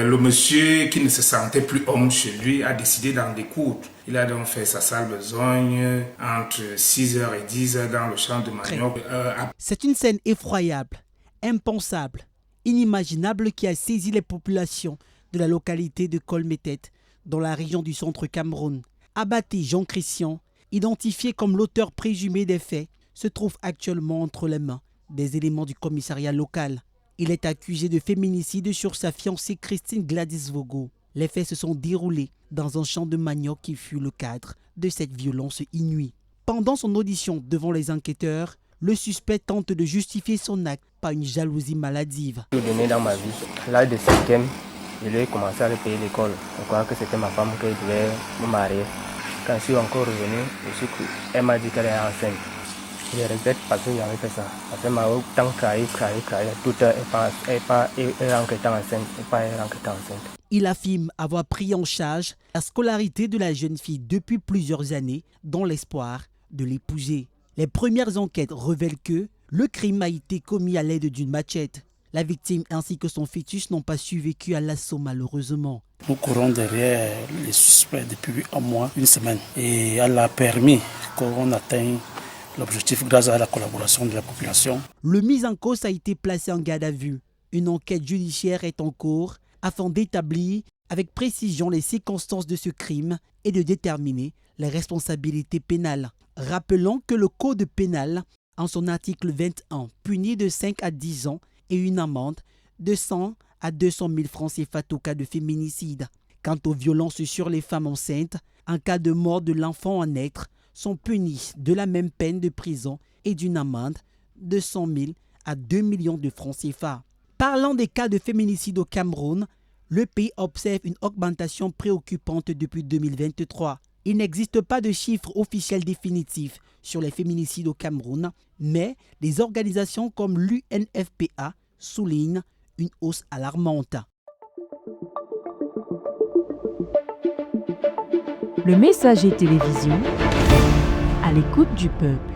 Le monsieur qui ne se sentait plus homme chez lui a décidé d'en découdre. Il a donc fait sa sale besogne entre 6h et 10h dans le champ de manioc. C'est une scène effroyable, impensable, inimaginable qui a saisi les populations de la localité de Kolmetet, dans la région du centre Cameroun. Abaté Jean Christian, identifié comme l'auteur présumé des faits, se trouve actuellement entre les mains des éléments du commissariat local. Il est accusé de féminicide sur sa fiancée Christine Gladys Vogo. Les faits se sont déroulés dans un champ de manioc qui fut le cadre de cette violence inouïe. Pendant son audition devant les enquêteurs, le suspect tente de justifier son acte par une jalousie maladive. Je suis né dans ma vie. À l'âge de 5e, je lui ai commencé à payer l'école. Je crois que c'était ma femme qui devait me marier. Quand je suis encore revenu, elle m'a dit qu'elle est enceinte. Je regrette parce que j'avais fait ça. Parce qu'elle m'a autant trahi. Tout elle rentre enceinte et pas elle rentre enceinte. Il affirme avoir pris en charge la scolarité de la jeune fille depuis plusieurs années dans l'espoir de l'épouser. Les premières enquêtes révèlent que le crime a été commis à l'aide d'une machette. La victime ainsi que son fœtus n'ont pas survécu à l'assaut malheureusement. Nous courons derrière les suspects depuis un mois, une semaine. Et elle a permis qu'on atteigne l'objectif grâce à la collaboration de la population. Le mis en cause a été placé en garde à vue. Une enquête judiciaire est en cours afin d'établir avec précision les circonstances de ce crime et de déterminer les responsabilités pénales. Rappelons que le Code pénal, en son article 21, punit de 5 à 10 ans et une amende de 100 à 200 000 francs CFA au cas de féminicide. Quant aux violences sur les femmes enceintes, en cas de mort de l'enfant à naître, sont punis de la même peine de prison et d'une amende de 100 000 à 2 millions de francs CFA. Parlant des cas de féminicide au Cameroun, le pays observe une augmentation préoccupante depuis 2023. Il n'existe pas de chiffres officiels définitifs sur les féminicides au Cameroun, mais des organisations comme l'UNFPA soulignent une hausse alarmante. Le Messager télévision, à l'écoute du peuple.